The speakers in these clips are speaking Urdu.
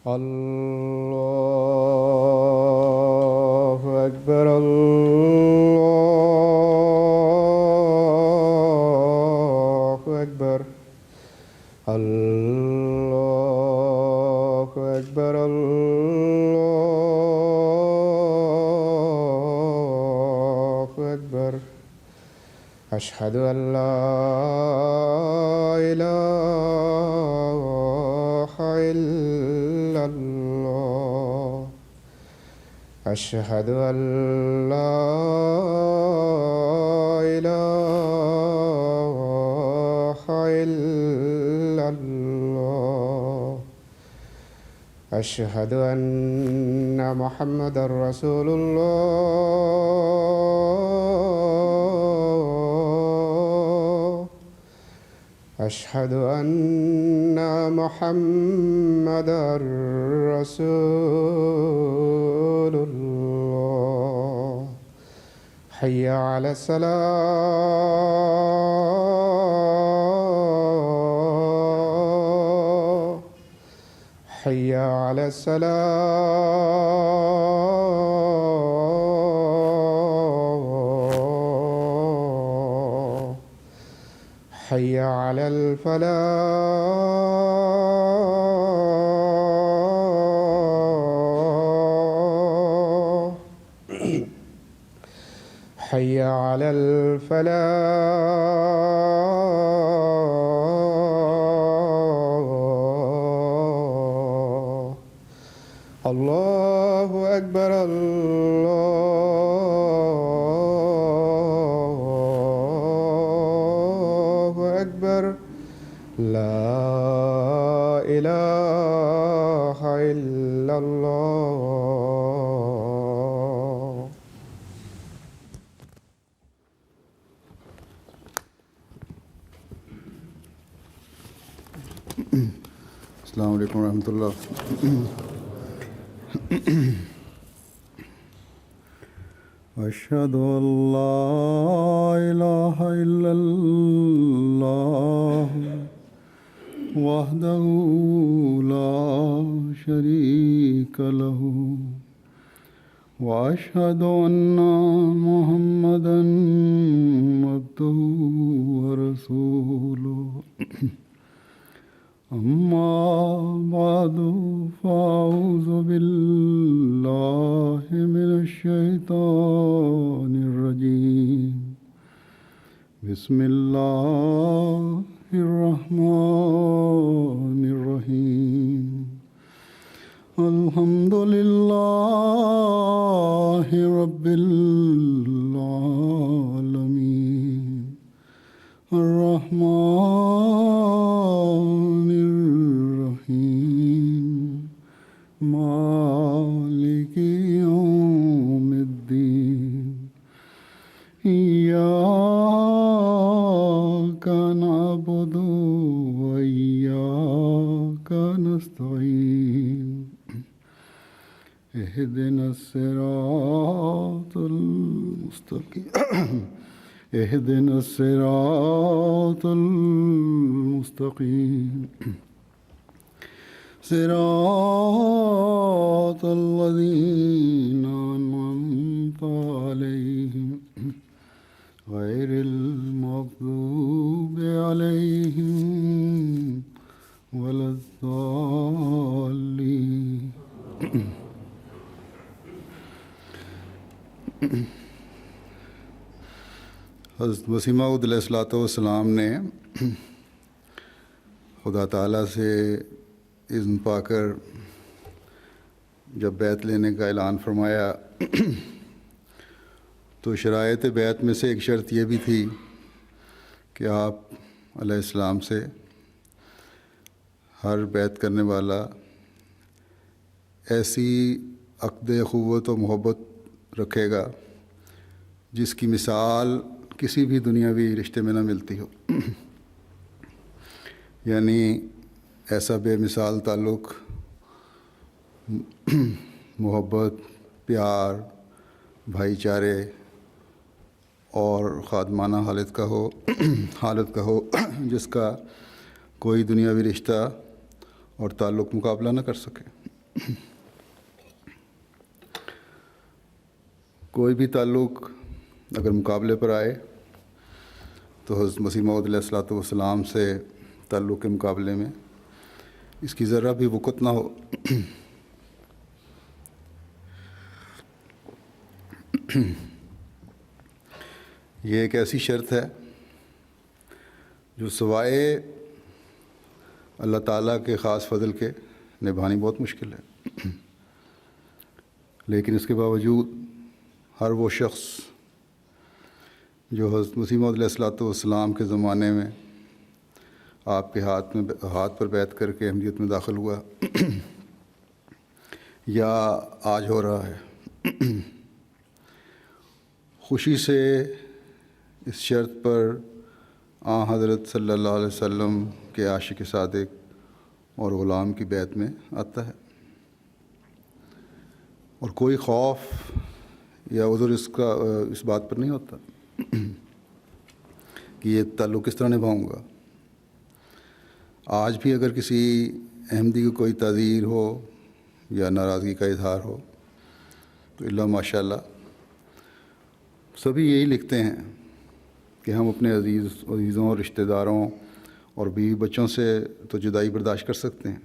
الله أكبر الله أكبر الله أكبر الله أكبر أشهد أن لا إله إلا الله أشهد أن لا إله إلا الله أشهد أن محمدا رسول الله أشهد أن محمدا رسول الله حي على الصلاة حي على الصلاة حي على الفلاح حي على الفلاح الله أكبر الله أكبر لا إله إلا الله. السلام علیکم ورحمۃ اللہ. اشہد ان لا الہ الا اللہ وحدہ لا شریک لہ واشہد ان محمدا عبدہ ورسولہ. اما بعد فاعوذ باللہ من الشیطان الرجیم. بسم اللہ الرحمن الرحیم. الحمد للہ رب العالمین الرحمن الرحیم مالک یوم الدین. ایاک نعبد و ایاک نستعین. اهدنا الصراط المستقیم اهدنا الصراط المستقيم صراط الذين أنعمت عليهم غير المغضوب عليهم ولا الضالين. حضرت مسیح موعود علیہ الصلوۃ والسلام نے خدا تعالیٰ سے اذن پا کر جب بیعت لینے کا اعلان فرمایا تو شرائط بیعت میں سے ایک شرط یہ بھی تھی کہ آپ علیہ السلام سے ہر بیعت کرنے والا ایسی عقد اخوت و محبت رکھے گا جس کی مثال کسی بھی دنیاوی رشتے میں نہ ملتی ہو. یعنی ایسا بے مثال تعلق، محبت، پیار، بھائی چارے اور خادمانہ حالت کا ہو جس کا کوئی دنیاوی رشتہ اور تعلق مقابلہ نہ کر سکے. کوئی بھی تعلق اگر مقابلے پر آئے تو حضرت مسیح موعود علیہ الصلوۃ والسلام سے تعلق کے مقابلے میں اس کی ذرا بھی وقت نہ ہو۔ یہ ایک ایسی شرط ہے جو سوائے اللہ تعالیٰ کے خاص فضل کے نبھانی بہت مشکل ہے، لیکن اس کے باوجود ہر وہ شخص جو حضرت مسیح موعود علیہ الصلوۃ والسلام کے زمانے میں آپ کے ہاتھ پر بیعت کر کے احمدیت میں داخل ہوا یا آج ہو رہا ہے، خوشی سے اس شرط پر حضرت صلی اللہ علیہ وسلم کے عاشق صادق اور غلام کی بیعت میں آتا ہے، اور کوئی خوف یا عذر اس بات پر نہیں ہوتا کہ یہ تعلق کس طرح نبھاؤں گا۔ آج بھی اگر کسی احمدی کو کوئی تعذیر ہو یا ناراضگی کا اظہار ہو تو اللہ ماشاء اللہ سبھی یہی لکھتے ہیں کہ ہم اپنے عزیزوں اور رشتہ داروں اور بیوی بچوں سے تو جدائی برداشت کر سکتے ہیں،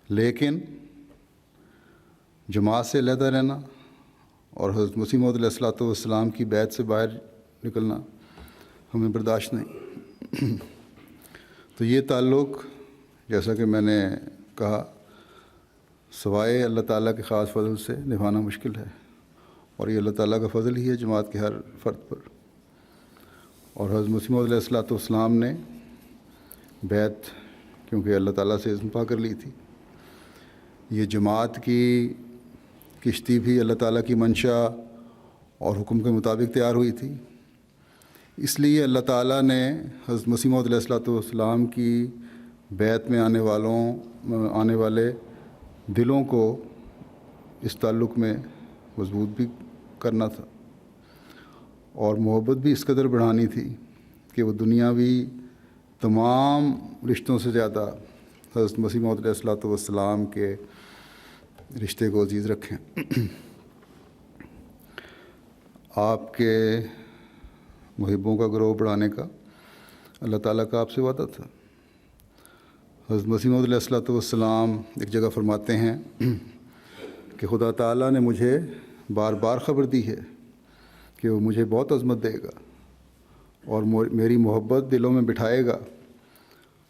لیکن جماعت سے علیحدہ رہنا اور حضرت مسیح موعود علیہ الصلوۃ والسلام کی بیعت سے باہر نکلنا ہمیں برداشت نہیں۔ تو یہ تعلق جیسا کہ میں نے کہا سوائے اللہ تعالیٰ کے خاص فضل سے نبھانا مشکل ہے، اور یہ اللہ تعالیٰ کا فضل ہی ہے جماعت کے ہر فرد پر۔ اور حضرت مسیح موعود علیہ الصلوۃ والسلام نے بیعت کیونکہ اللہ تعالیٰ سے عزم پا کر لی تھی، یہ جماعت کی کشتی بھی اللہ تعالیٰ کی منشا اور حکم کے مطابق تیار ہوئی تھی، اس لیے اللہ تعالیٰ نے حضرت مسیح موعود علیہ الصلوۃ والسلام کی بیعت میں آنے والے دلوں کو اس تعلق میں مضبوط بھی کرنا تھا، اور محبت بھی اس قدر بڑھانی تھی کہ وہ دنیاوی تمام رشتوں سے زیادہ حضرت مسیح موعود علیہ الصلوۃ والسلام کے رشتے کو عزیز رکھیں۔ آپ کے محبوں کا گروہ بڑھانے کا اللہ تعالیٰ کا آپ سے وعدہ تھا۔ حضرت مسیح موعود علیہ الصلوۃ والسلام ایک جگہ فرماتے ہیں کہ خدا تعالیٰ نے مجھے بار بار خبر دی ہے کہ وہ مجھے بہت عظمت دے گا اور میری محبت دلوں میں بٹھائے گا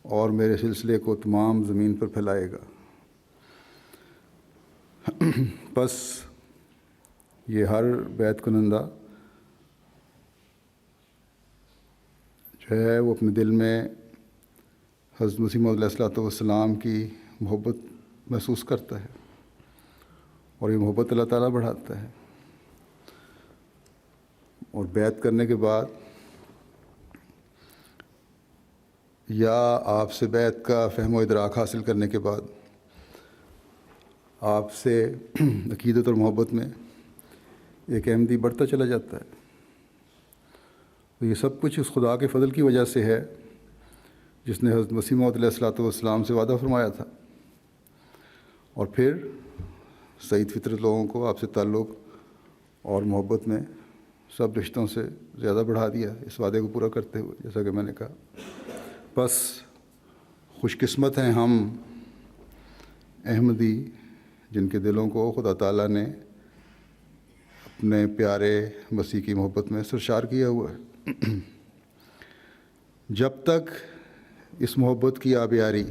اور میرے سلسلے کو تمام زمین پر پھیلائے گا۔ بس یہ ہر بیعت کنندہ جو ہے وہ اپنے دل میں حضرت مسیح موعود علیہ الصلوۃ والسلام کی محبت محسوس کرتا ہے، اور یہ محبت اللہ تعالیٰ بڑھاتا ہے، اور بیعت کرنے کے بعد یا آپ سے بیعت کا فہم و ادراک حاصل کرنے کے بعد آپ سے عقیدت اور محبت میں ایک احمدی بڑھتا چلا جاتا ہے۔ تو یہ سب کچھ اس خدا کے فضل کی وجہ سے ہے جس نے حضرت مسیح موعود علیہ الصلوۃ والسلام سے وعدہ فرمایا تھا، اور پھر سعید فطرت لوگوں کو آپ سے تعلق اور محبت میں سب رشتوں سے زیادہ بڑھا دیا اس وعدے کو پورا کرتے ہوئے، جیسا کہ میں نے کہا۔ بس خوش قسمت ہیں ہم احمدی جن کے دلوں کو خدا تعالیٰ نے اپنے پیارے مسیح کی محبت میں سرشار کیا ہوا ہے۔ جب تک اس محبت کی آبیاری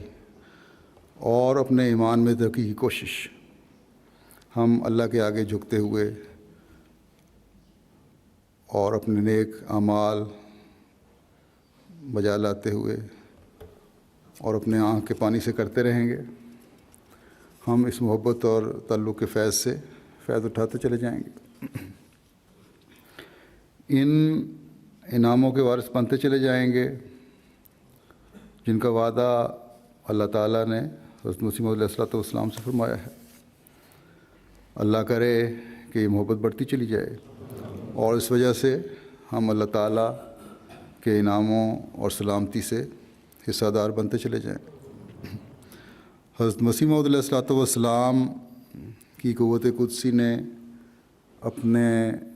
اور اپنے ایمان میں ترقی کی کوشش ہم اللہ کے آگے جھکتے ہوئے اور اپنے نیک اعمال بجا لاتے ہوئے اور اپنے آنکھ کے پانی سے کرتے رہیں گے، ہم اس محبت اور تعلق کے فیض سے فیض اٹھاتے چلے جائیں گے، ان انعاموں کے وارث بنتے چلے جائیں گے جن کا وعدہ اللہ تعالیٰ نے حضرت مسیح موعود علیہ الصلوۃ والسلام سے فرمایا ہے۔ اللہ کرے کہ یہ محبت بڑھتی چلی جائے اور اس وجہ سے ہم اللہ تعالیٰ کے انعاموں اور سلامتی سے حصہ دار بنتے چلے جائیں۔ حضرت مسیح موعود علیہ الصلوۃ والسلام کی قوت قدسی نے اپنے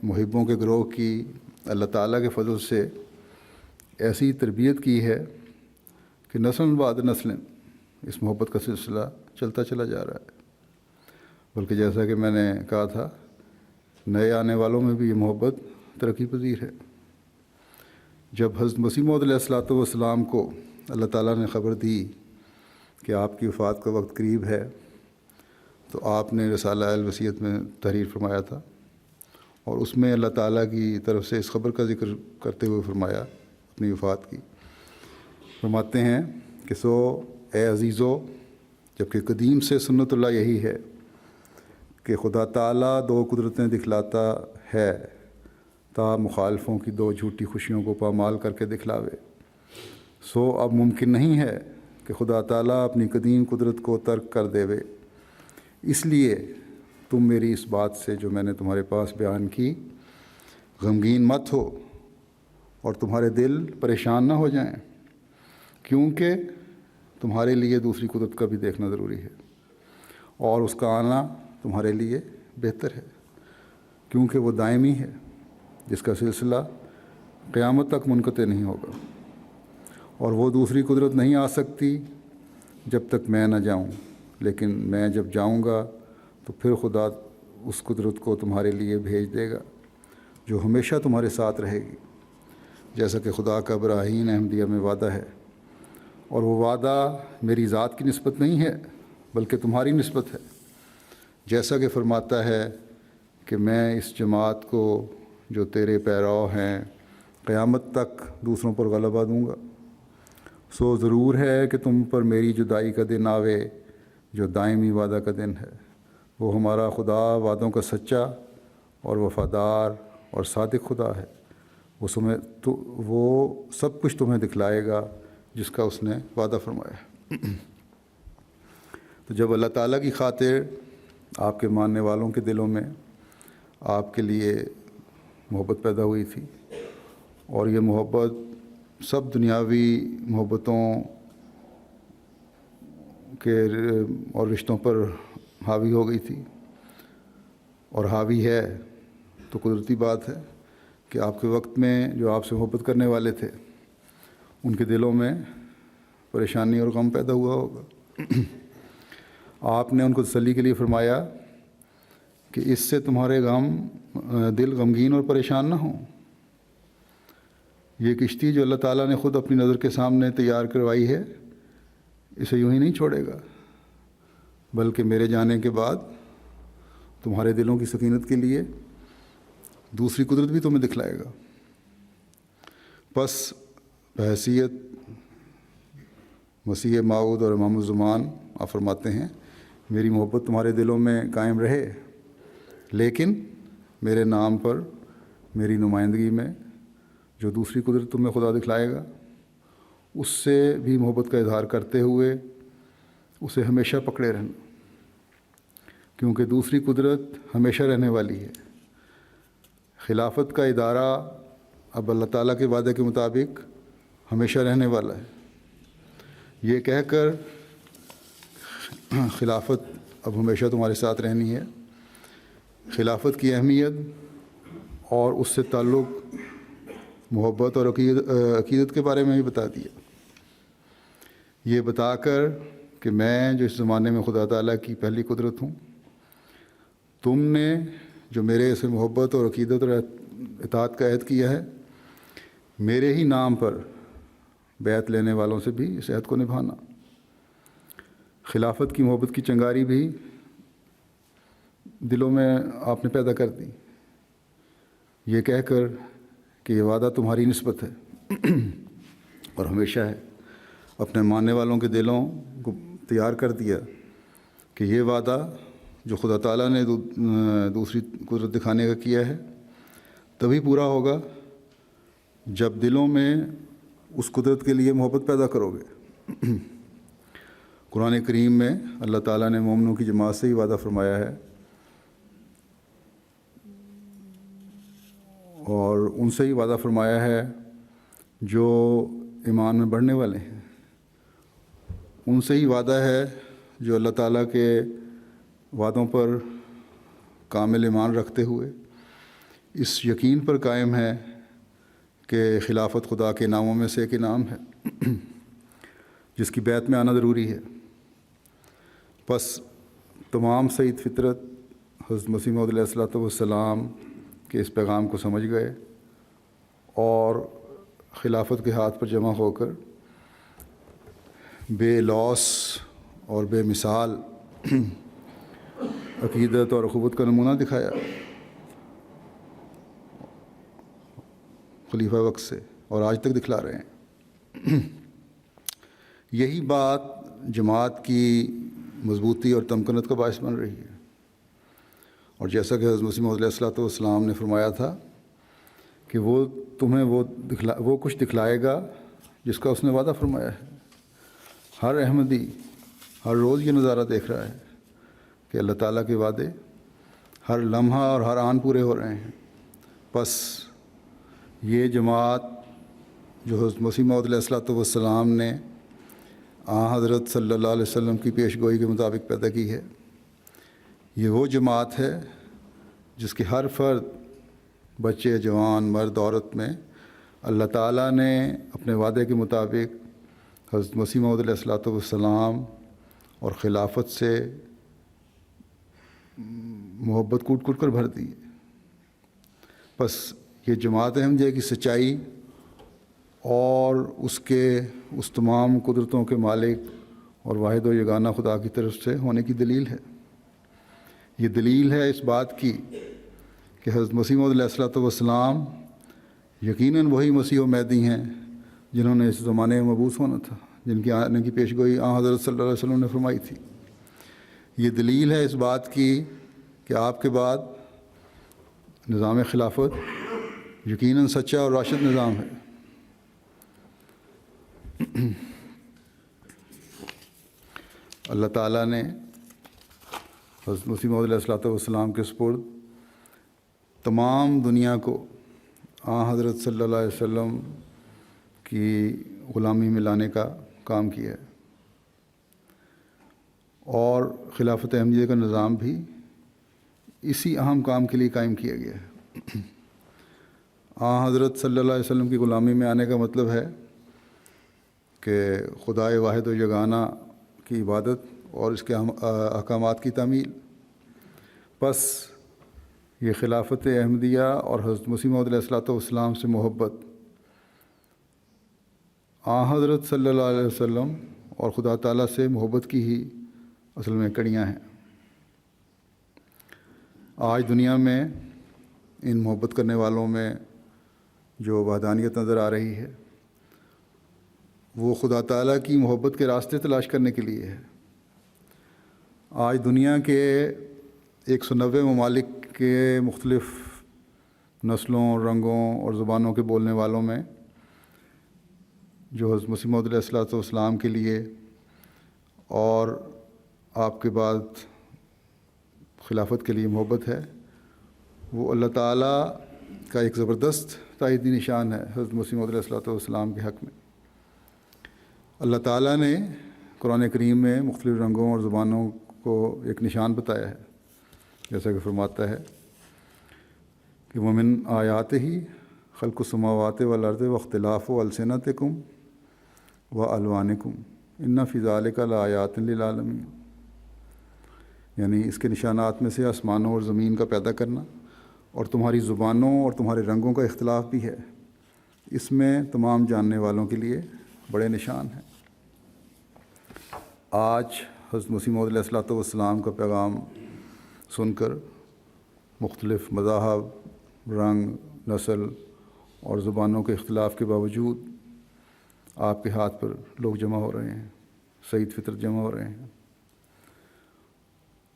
محبوں کے گروہ کی اللہ تعالیٰ کے فضل سے ایسی تربیت کی ہے کہ نسل بعد نسل اس محبت کا سلسلہ چلتا چلا جا رہا ہے، بلکہ جیسا کہ میں نے کہا تھا نئے آنے والوں میں بھی یہ محبت ترقی پذیر ہے۔ جب حضرت مسیح موعود علیہ الصلوۃ والسلام کو اللہ تعالیٰ نے خبر دی کہ آپ کی وفات کا وقت قریب ہے، تو آپ نے رسالہ الوصیت میں تحریر فرمایا تھا، اور اس میں اللہ تعالیٰ کی طرف سے اس خبر کا ذکر کرتے ہوئے فرمایا اپنی وفات کی۔ فرماتے ہیں کہ سو اے عزیزو، جبکہ قدیم سے سنت اللہ یہی ہے کہ خدا تعالیٰ دو قدرتیں دکھلاتا ہے تا مخالفوں کی دو جھوٹی خوشیوں کو پامال کر کے دکھلاوے۔ سو اب ممکن نہیں ہے کہ خدا تعالیٰ اپنی قدیم قدرت کو ترک کر دیوے، اس لیے تم میری اس بات سے جو میں نے تمہارے پاس بیان کی غمگین مت ہو اور تمہارے دل پریشان نہ ہو جائیں، کیونکہ تمہارے لیے دوسری قدرت کا بھی دیکھنا ضروری ہے، اور اس کا آنا تمہارے لیے بہتر ہے، کیونکہ وہ دائمی ہے جس کا سلسلہ قیامت تک منقطع نہیں ہوگا، اور وہ دوسری قدرت نہیں آ سکتی جب تک میں نہ جاؤں، لیکن میں جب جاؤں گا تو پھر خدا اس قدرت کو تمہارے لیے بھیج دے گا جو ہمیشہ تمہارے ساتھ رہے گی، جیسا کہ خدا کا براہین احمدیہ میں وعدہ ہے، اور وہ وعدہ میری ذات کی نسبت نہیں ہے بلکہ تمہاری نسبت ہے، جیسا کہ فرماتا ہے کہ میں اس جماعت کو جو تیرے پیرو ہیں قیامت تک دوسروں پر غلبہ دوں گا۔ سو ضرور ہے کہ تم پر میری جدائی کا دن آوے جو دائمی وعدہ کا دن ہے، وہ ہمارا خدا وعدوں کا سچا اور وفادار اور صادق خدا ہے، وہ سب کچھ تمہیں دکھلائے گا جس کا اس نے وعدہ فرمایا۔ تو جب اللہ تعالیٰ کی خاطر آپ کے ماننے والوں کے دلوں میں آپ کے لیے محبت پیدا ہوئی تھی، اور یہ محبت سب دنیاوی محبتوں کے اور رشتوں پر حاوی ہو گئی تھی اور حاوی ہے، تو قدرتی بات ہے کہ آپ کے وقت میں جو آپ سے محبت کرنے والے تھے ان کے دلوں میں پریشانی اور غم پیدا ہوا ہوگا۔ آپ نے ان کو تسلی کے لیے فرمایا کہ اس سے تمہارے دل غمگین اور پریشان نہ ہوں، یہ کشتی جو اللہ تعالیٰ نے خود اپنی نظر کے سامنے تیار کروائی ہے اسے یوں ہی نہیں چھوڑے گا، بلکہ میرے جانے کے بعد تمہارے دلوں کی سکینت کے لیے دوسری قدرت بھی تمہیں دکھلائے گا۔ پس بحیثیت مسیح موعود اور امام الزمان آپ فرماتے ہیں میری محبت تمہارے دلوں میں قائم رہے، لیکن میرے نام پر میری نمائندگی میں جو دوسری قدرت تمہیں خدا دکھلائے گا اس سے بھی محبت کا اظہار کرتے ہوئے اسے ہمیشہ پکڑے رہنا، کیونکہ دوسری قدرت ہمیشہ رہنے والی ہے۔ خلافت کا ادارہ اب اللہ تعالیٰ کے وعدے کے مطابق ہمیشہ رہنے والا ہے۔ یہ کہہ کر خلافت اب ہمیشہ تمہارے ساتھ رہنی ہے، خلافت کی اہمیت اور اس سے تعلق محبت اور عقیدت کے بارے میں بھی بتا دیا، یہ بتا کر کہ میں جو اس زمانے میں خدا تعالیٰ کی پہلی قدرت ہوں، تم نے جو میرے سے محبت اور عقیدت اور اطاعت کا عہد کیا ہے، میرے ہی نام پر بیعت لینے والوں سے بھی اس عہد کو نبھانا۔ خلافت کی محبت کی چنگاری بھی دلوں میں آپ نے پیدا کر دی، یہ کہہ کر کہ یہ وعدہ تمہاری نسبت ہے اور ہمیشہ ہے۔ اپنے ماننے والوں کے دلوں کو تیار کر دیا کہ یہ وعدہ جو خدا تعالیٰ نے دوسری قدرت دکھانے کا کیا ہے تبھی پورا ہوگا جب دلوں میں اس قدرت کے لیے محبت پیدا کرو گے۔ قرآن کریم میں اللہ تعالیٰ نے مومنوں کی جماعت سے ہی وعدہ فرمایا ہے اور ان سے ہی وعدہ فرمایا ہے جو ایمان میں بڑھنے والے ہیں، ان سے ہی وعدہ ہے جو اللہ تعالیٰ کے وعدوں پر کامل ایمان رکھتے ہوئے اس یقین پر قائم ہے کہ خلافت خدا کے انعاموں میں سے ایک انعام ہے جس کی بیعت میں آنا ضروری ہے۔ پس تمام سعید فطرت حضرت مسیح موعود علیہ الصلوۃ والسلام کے اس پیغام کو سمجھ گئے اور خلافت کے ہاتھ پر جمع ہو کر بے لوث اور بے مثال عقیدت اور اخوت کا نمونہ دکھایا خلیفہ وقت سے، اور آج تک دکھلا رہے ہیں۔ یہی بات جماعت کی مضبوطی اور تمکنت کا باعث بن رہی ہے، اور جیسا کہ حضرت مسیح موعود علیہ الصلوۃ والسلام نے فرمایا تھا کہ وہ تمہیں وہ کچھ دکھلائے گا جس کا اس نے وعدہ فرمایا ہے۔ ہر احمدی ہر روز یہ نظارہ دیکھ رہا ہے کہ اللہ تعالیٰ کے وعدے ہر لمحہ اور ہر آن پورے ہو رہے ہیں۔ پس یہ جماعت جو حضرت مسیح موعود علیہ الصلوۃ والسلام نے حضرت صلی اللہ علیہ وسلم کی پیش گوئی کے مطابق پیدا کی ہے، یہ وہ جماعت ہے جس کے ہر فرد، بچے، جوان، مرد، عورت میں اللہ تعالیٰ نے اپنے وعدے کے مطابق حضرت مسیح موعود علیہ الصلوۃ والسلام اور خلافت سے محبت کوٹ کوٹ کر بھر دی ہے۔ بس یہ جماعت احمدیہ کی سچائی اور اس تمام قدرتوں کے مالک اور واحد و یگانہ خدا کی طرف سے ہونے کی دلیل ہے۔ یہ دلیل ہے اس بات کی کہ حضرت مسیح موعود علیہ الصلوۃ والسلام یقیناً وہی مسیح و مہدی ہیں جنہوں نے اس زمانے میں مبعوث ہونا تھا، جن کی آنے کی پیش گوئی حضرت صلی اللہ علیہ وسلم نے فرمائی تھی۔ یہ دلیل ہے اس بات کی کہ آپ کے بعد نظام خلافت یقیناً سچا اور راشد نظام ہے۔ اللہ تعالیٰ نے حضرت مسیح موعود علیہ الصلوۃ والسلام کے سپرد تمام دنیا کو حضرت صلی اللہ علیہ وسلم کی غلامی میں لانے کا کام کیا ہے، اور خلافت احمدیہ کا نظام بھی اسی اہم کام کے لیے قائم کیا گیا ہے۔ حضرت صلی اللہ علیہ وسلم کی غلامی میں آنے کا مطلب ہے کہ خدائے واحد و یگانہ کی عبادت اور اس کے احکامات کی تعمیل۔ پس یہ خلافت احمدیہ اور حضرت مسیح موعود علیہ الصلوۃ والسلام سے محبت حضرت صلی اللہ علیہ وسلم اور خدا تعالیٰ سے محبت کی ہی اصل میں کڑیاں ہیں۔ آج دنیا میں ان محبت کرنے والوں میں جو وحدانیت نظر آ رہی ہے وہ خدا تعالیٰ کی محبت کے راستے تلاش کرنے کے لیے ہے۔ آج دنیا کے 190 ممالک کے مختلف نسلوں، رنگوں اور زبانوں کے بولنے والوں میں جو حضرت مسیح موعود علیہ الصلوۃ والسلام کے لیے اور آپ کے بعد خلافت کے لیے محبت ہے، وہ اللہ تعالیٰ کا ایک زبردست تائیدی نشان ہے حضرت مسیح موعود علیہ الصلوۃ والسلام کے حق میں۔ اللہ تعالیٰ نے قرآن کریم میں مختلف رنگوں اور زبانوں کو ایک نشان بتایا ہے، جیسا کہ فرماتا ہے کہ وَمِنْ آیَاتِهِ خَلْقُ السَّمَاوَاتِ وَالْأَرْضِ وَاخْتِلَافُ أَلْسِنَتِكُمْ وَأَلْوَانِكُمْ إِنَّ فِي ذَلِكَ لَآيَاتٍ لِلْعَالَمِينَ، یعنی اس کے نشانات میں سے آسمانوں اور زمین کا پیدا کرنا اور تمہاری زبانوں اور تمہارے رنگوں کا اختلاف بھی ہے، اس میں تمام جاننے والوں کے لیے بڑے نشان ہیں۔ آج حضرت مسیح موعود علیہ الصلوۃ والسلام کا پیغام سن کر مختلف مذاہب، رنگ، نسل اور زبانوں کے اختلاف کے باوجود آپ کے ہاتھ پر لوگ جمع ہو رہے ہیں، سعید فطرت جمع ہو رہے ہیں،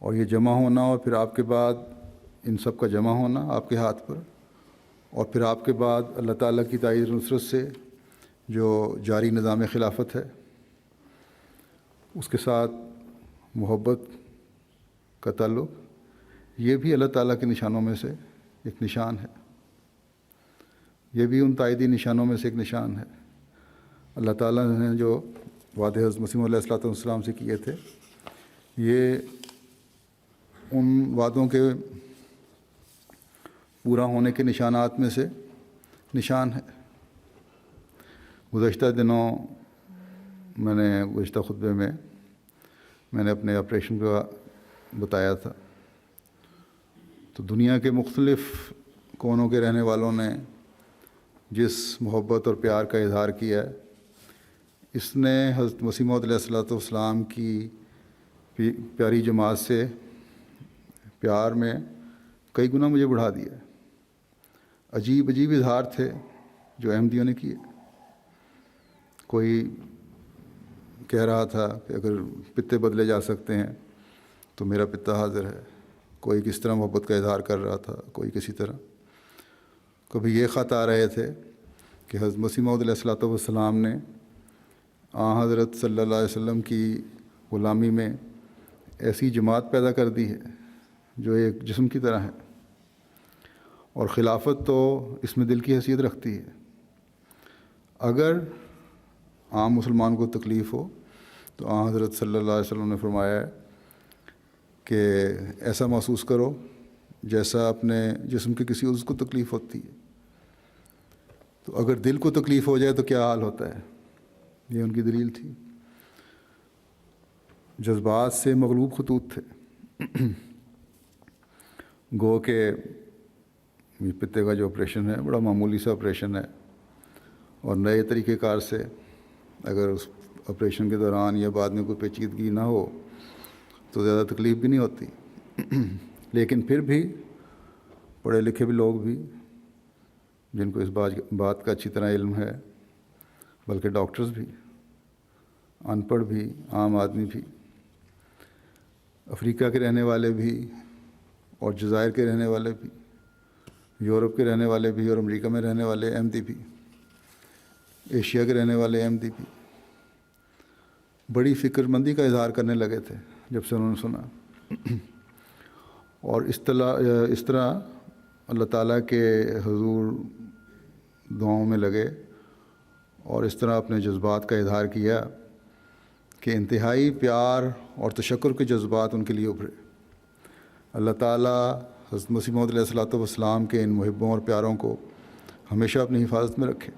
اور یہ جمع ہونا اور پھر آپ کے بعد ان سب کا جمع ہونا آپ کے ہاتھ پر، اور پھر آپ کے بعد اللہ تعالیٰ کی تائید و نصرت سے جو جاری نظام خلافت ہے اس کے ساتھ محبت کا تعلق، یہ بھی اللہ تعالیٰ کے نشانوں میں سے ایک نشان ہے، یہ بھی ان تائیدی نشانوں میں سے ایک نشان ہے۔ اللہ تعالیٰ نے جو وعدے حضرت مسیح علیہ الصلوۃ والسلام سے کیے تھے یہ ان وعدوں کے پورا ہونے کے نشانات میں سے نشان ہے۔ گزشتہ دنوں گزشتہ خطبے میں میں نے اپنے آپریشن کا بتایا تھا، تو دنیا کے مختلف کونوں کے رہنے والوں نے جس محبت اور پیار کا اظہار کیا ہے، اس نے حضرت مسیح موعود علیہ الصلوۃ والسلام کی پیاری جماعت سے پیار میں کئی گنا مجھے بڑھا دیا۔ عجیب عجیب اظہار تھے جو احمدیوں نے کیے۔ کوئی کہہ رہا تھا کہ اگر پتے بدلے جا سکتے ہیں تو میرا پتا حاضر ہے۔ کوئی کس طرح محبت کا اظہار کر رہا تھا، کوئی کسی طرح۔ کبھی یہ خط آ رہے تھے کہ حضرت مسیح موعود علیہ الصلوۃ والسلام نے حضرت صلی اللہ علیہ وسلم کی غلامی میں ایسی جماعت پیدا کر دی ہے جو ایک جسم کی طرح ہے، اور خلافت تو اس میں دل کی حیثیت رکھتی ہے۔ اگر عام مسلمان کو تکلیف ہو تو حضرت صلی اللہ علیہ وسلم نے فرمایا ہے کہ ایسا محسوس کرو جیسا اپنے جسم کے کسی عضو کو تکلیف ہوتی ہے۔ تو اگر دل کو تکلیف ہو جائے تو کیا حال ہوتا ہے، یہ ان کی دلیل تھی۔ جذبات سے مغلوب خطوط تھے۔ گو کہ یہ پتے کا جو آپریشن ہے بڑا معمولی سا آپریشن ہے، اور نئے طریقہ کار سے اگر اس آپریشن کے دوران یا بعد میں کوئی پیچیدگی نہ ہو تو زیادہ تکلیف بھی نہیں ہوتی۔ لیکن پھر بھی پڑھے لکھے بھی لوگ بھی، جن کو اس بات کا اچھی طرح علم ہے، بلکہ ڈاکٹرز بھی، ان پڑھ بھی، عام آدمی بھی، افریقہ کے رہنے والے بھی اور جزائر کے رہنے والے بھی، یورپ کے رہنے والے بھی اور امریکہ میں رہنے والے احمدی بھی، ایشیا کے رہنے والے احمدی بھی بڑی فکر مندی کا اظہار کرنے لگے تھے جب سے انہوں نے سنا، اور اس طرح اللہ تعالیٰ کے حضور دعاؤں میں لگے اور اس طرح اپنے جذبات کا اظہار کیا کہ انتہائی پیار اور تشکر کے جذبات ان کے لیے ابھرے۔ اللہ تعالیٰ حضرت مسیح موعود علیہ الصلوۃ والسلام کے ان محبوں اور پیاروں کو ہمیشہ اپنی حفاظت میں رکھے۔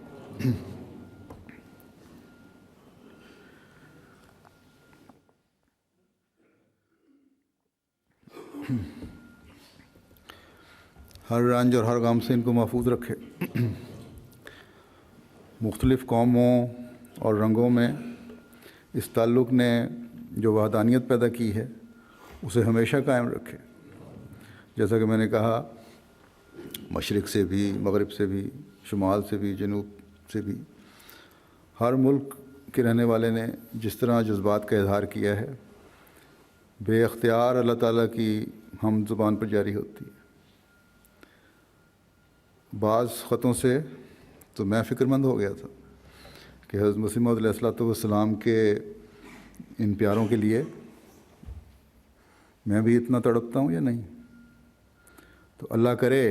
ہر رنج اور ہر غم سے ان کو محفوظ رکھے۔ مختلف قوموں اور رنگوں میں اس تعلق نے جو وحدانیت پیدا کی ہے اسے ہمیشہ قائم رکھے۔ جیسا کہ میں نے کہا، مشرق سے بھی، مغرب سے بھی، شمال سے بھی، جنوب سے بھی، ہر ملک کے رہنے والے نے جس طرح جذبات کا اظہار کیا ہے، بے اختیار اللہ تعالیٰ کی حمد زبان پر جاری ہوتی ہے۔ بعض خطوں سے تو میں فکر مند ہو گیا تھا کہ حضرت مسیح موعود علیہ الصلوۃ والسلام کے ان پیاروں کے لیے میں بھی اتنا تڑپتا ہوں یا نہیں۔ تو اللہ کرے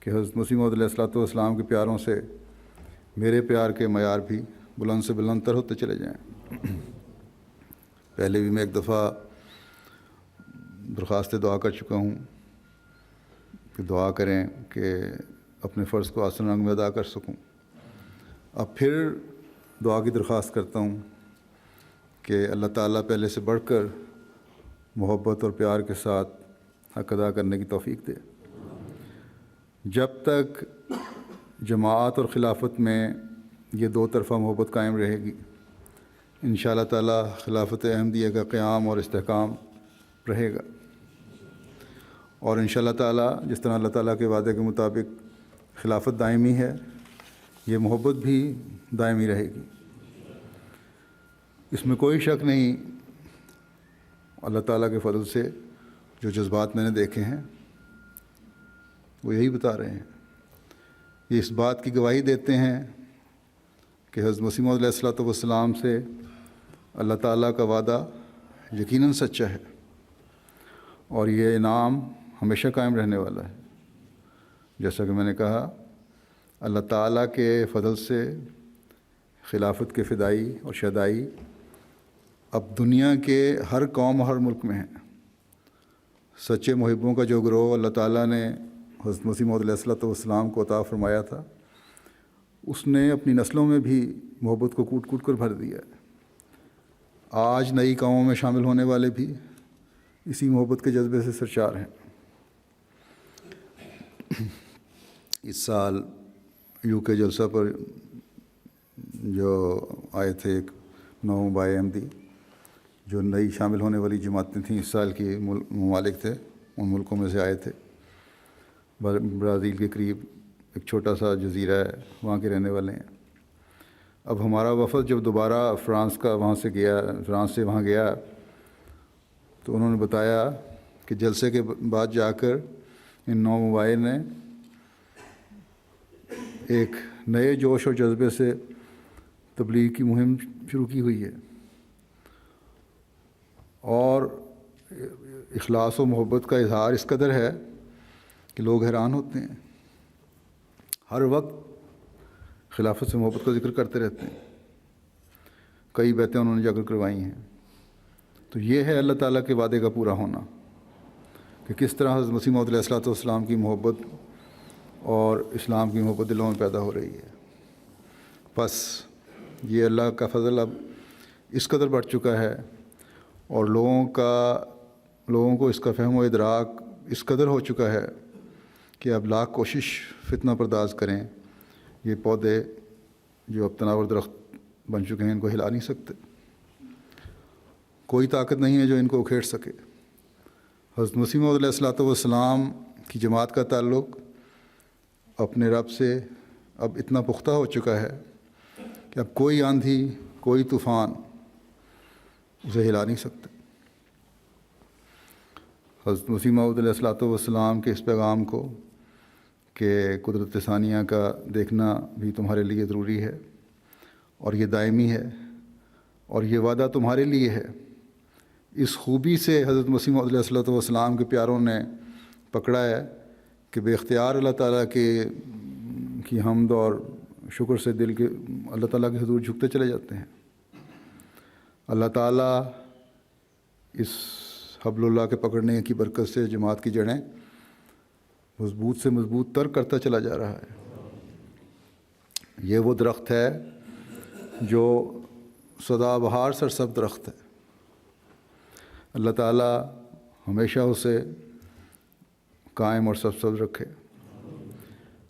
کہ حضرت مسیح موعود علیہ الصلوۃ والسلام کے پیاروں سے میرے پیار کے معیار بھی بلند سے بلند تر ہوتے چلے جائیں۔ پہلے بھی میں ایک دفعہ درخواست دعا کر چکا ہوں کہ دعا کریں کہ اپنے فرض کو آسن رنگ میں ادا کر سکوں۔ اب پھر دعا کی درخواست کرتا ہوں کہ اللہ تعالیٰ پہلے سے بڑھ کر محبت اور پیار کے ساتھ حق ادا کرنے کی توفیق دے۔ جب تک جماعت اور خلافت میں یہ دو طرفہ محبت قائم رہے گی، انشاءاللہ تعالیٰ خلافت احمدیہ کا قیام اور استحکام رہے گا، اور انشاءاللہ تعالیٰ جس طرح اللہ تعالیٰ کے وعدے کے مطابق خلافت دائمی ہے، یہ محبت بھی دائمی رہے گی۔ اس میں کوئی شک نہیں۔ اللہ تعالیٰ کے فضل سے جو جذبات میں نے دیکھے ہیں وہ یہی بتا رہے ہیں، یہ اس بات کی گواہی دیتے ہیں کہ حضرت مسیح موعود علیہ الصلوۃ والسلام سے اللہ تعالیٰ کا وعدہ یقیناً سچا ہے، اور یہ انعام ہمیشہ قائم رہنے والا ہے۔ جیسا کہ میں نے کہا، اللہ تعالیٰ کے فضل سے خلافت کے فدائی اور شہدائی اب دنیا کے ہر قوم ہر ملک میں ہیں۔ سچے محبوں کا جو گروہ اللہ تعالیٰ نے حضرت مسیح موعود علیہ السلام کو عطا فرمایا تھا، اس نے اپنی نسلوں میں بھی محبت کو کوٹ کوٹ کر بھر دیا ہے۔ آج نئی قوموں میں شامل ہونے والے بھی اسی محبت کے جذبے سے سرشار ہیں۔ اس سال یو کے جلسہ پر جو آئے تھے ایک 9 بائے احمدی، جو نئی شامل ہونے والی جماعتیں تھیں، اس سال کی ممالک تھے، ان ملکوں میں سے آئے تھے۔ برازیل کے قریب ایک چھوٹا سا جزیرہ ہے، وہاں کے رہنے والے ہیں۔ اب ہمارا وفد جب دوبارہ فرانس سے وہاں گیا تو انہوں نے بتایا کہ جلسے کے بعد جا کر ان 9 مباحث نے ایک نئے جوش اور جذبے سے تبلیغ کی مہم شروع کی ہوئی ہے، اور اخلاص و محبت کا اظہار اس قدر ہے کہ لوگ حیران ہوتے ہیں، ہر وقت خلافت سے محبت کا ذکر کرتے رہتے ہیں۔ کئی بیعتیں انہوں نے جا کر کروائی ہیں۔ تو یہ ہے اللہ تعالیٰ کے وعدے کا پورا ہونا، کہ کس طرح حضرت مسیح موعود علیہ السلام کی محبت اور اسلام کی محبت دلوں میں پیدا ہو رہی ہے۔ بس یہ اللہ کا فضل اب اس قدر بڑھ چکا ہے، اور لوگوں کو اس کا فہم و ادراک اس قدر ہو چکا ہے کہ اب لاکھ کوشش فتنہ پرداز کریں، یہ پودے جو اب تناور درخت بن چکے ہیں ان کو ہلا نہیں سکتے۔ کوئی طاقت نہیں ہے جو ان کو اکھیڑ سکے۔ حضرت مسیح موعود علیہ السلام کی جماعت کا تعلق اپنے رب سے اب اتنا پختہ ہو چکا ہے کہ اب کوئی آندھی، کوئی طوفان اسے ہلا نہیں سکتے۔ حضرت مسیح موعود علیہ السلام کے اس پیغام کو کہ قدرت ثانیہ کا دیکھنا بھی تمہارے لیے ضروری ہے، اور یہ دائمی ہے، اور یہ وعدہ تمہارے لیے ہے، اس خوبی سے حضرت مسیح موعود علیہ السلام کے پیاروں نے پکڑا ہے کہ بے اختیار اللہ تعالیٰ کی حمد اور شکر سے دل کے اللہ تعالیٰ کے حضور جھکتے چلے جاتے ہیں۔ اللہ تعالیٰ اس حبل اللہ کے پکڑنے کی برکت سے جماعت کی جڑیں مضبوط سے مضبوط تر کرتا چلا جا رہا ہے۔ یہ وہ درخت ہے جو سدا بہار سرسبز درخت ہے۔ اللہ تعالیٰ ہمیشہ اسے قائم اور سرسبز رکھے،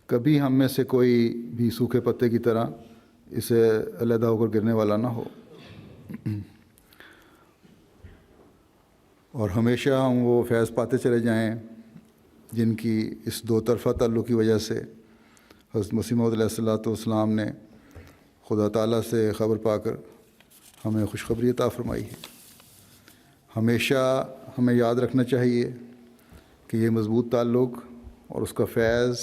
کبھی ہم میں سے کوئی بھی سوکھے پتے کی طرح اسے علیحدہ ہو کر گرنے والا نہ ہو، اور ہمیشہ ہم وہ فیض پاتے چلے جائیں جن کی اس دو طرفہ تعلق کی وجہ سے حضرت مسیح موعود علیہ السلام نے خدا تعالیٰ سے خبر پا کر ہمیں خوشخبری عطا فرمائی ہے۔ ہمیشہ ہمیں یاد رکھنا چاہیے کہ یہ مضبوط تعلق اور اس کا فیض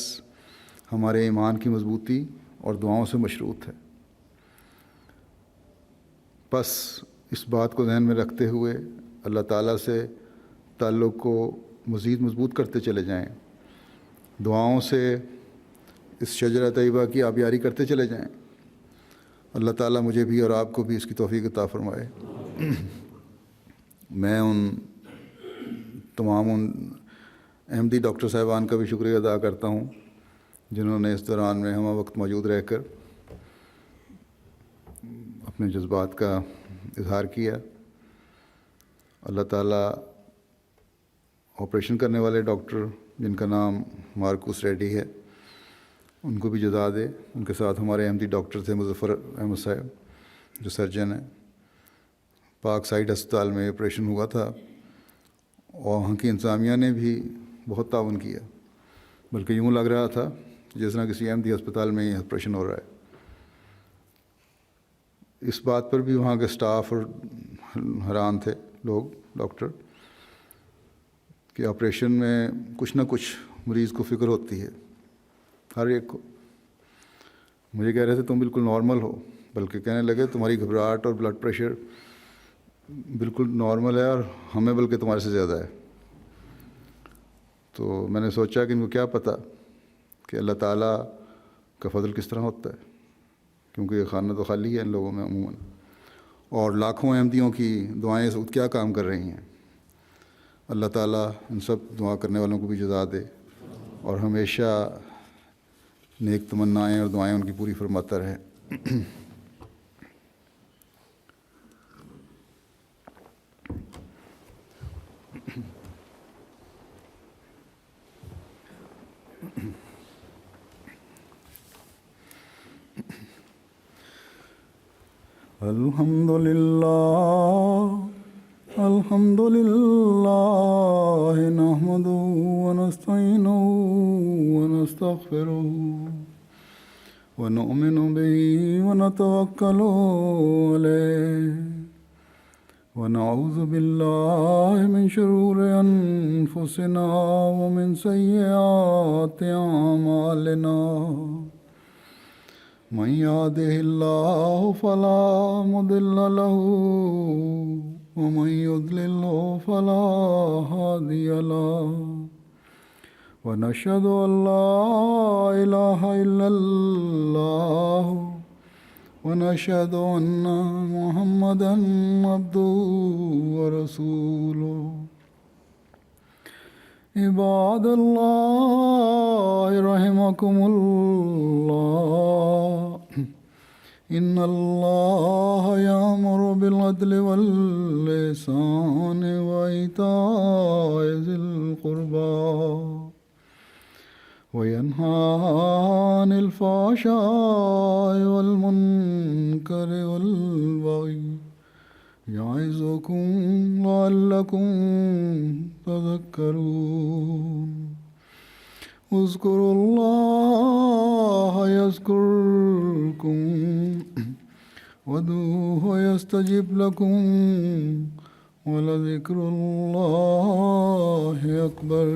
ہمارے ایمان کی مضبوطی اور دعاؤں سے مشروط ہے۔ بس اس بات کو ذہن میں رکھتے ہوئے اللہ تعالیٰ سے تعلق کو مزید مضبوط کرتے چلے جائیں، دعاؤں سے اس شجرہ طیبہ کی آبیاری کرتے چلے جائیں۔ اللہ تعالیٰ مجھے بھی اور آپ کو بھی اس کی توفیق عطا فرمائے۔ میں تمام احمدی ڈاکٹر صاحبان کا بھی شکریہ ادا کرتا ہوں جنہوں نے اس دوران میں ہمہ وقت موجود رہ کر اپنے جذبات کا اظہار کیا۔ اللہ تعالیٰ آپریشن کرنے والے ڈاکٹر جن کا نام مارکوس ریڈی ہے ان کو بھی جزا دے۔ ان کے ساتھ ہمارے احمدی ڈاکٹر تھے مظفر احمد صاحب جو سرجن ہیں۔ پاک سائڈ ہسپتال میں آپریشن ہوا تھا اور وہاں کی انتظامیہ نے بھی بہت تعاون کیا، بلکہ یوں لگ رہا تھا جس طرح کسی احمدی ہسپتال میں ہی آپریشن ہو رہا ہے۔ اس بات پر بھی وہاں کے سٹاف اور حیران تھے لوگ، ڈاکٹر، کہ آپریشن میں کچھ نہ کچھ مریض کو فکر ہوتی ہے، ہر ایک کو۔ مجھے کہہ رہے تھے تم بالکل نارمل ہو، بلکہ کہنے لگے تمہاری گھبراہٹ اور بلڈ پریشر بالکل نارمل ہے اور ہمیں بلکہ تمہارے سے زیادہ ہے۔ تو میں نے سوچا کہ ان کو کیا پتہ کہ اللہ تعالیٰ کا فضل کس طرح ہوتا ہے، کیونکہ یہ خانہ تو خالی ہے ان لوگوں میں عموماً، اور لاکھوں احمدیوں کی دعائیں اس وقت کیا کام کر رہی ہیں۔ اللہ تعالیٰ ان سب دعا کرنے والوں کو بھی جزا دے اور ہمیشہ نیک تمنائیں اور دعائیں ان کی پوری فرماتا رہے۔ الحمد للہ نحمده ونستعینه ونستغفره ونؤمن به ونتوکل علیہ ونعوذ باللہ من شرور انفسنا ومن سیئات اعمالنا من يهده الله فلا مضل له ومن يضلل فلا هادي له ونشهد أن لا إله إلا الله ونشهد أن محمدا عبده ورسوله عباد الله رحمكم الله إن الله يأمر بالعدل والإحسان وإيتاء ذي القربى وينهى عن الفحشاء والمنكر والبغي يعظكم لعلكم تذكرون اذكروا الله يذكركم وادعوه يستجب لكم ولذكر الله أكبر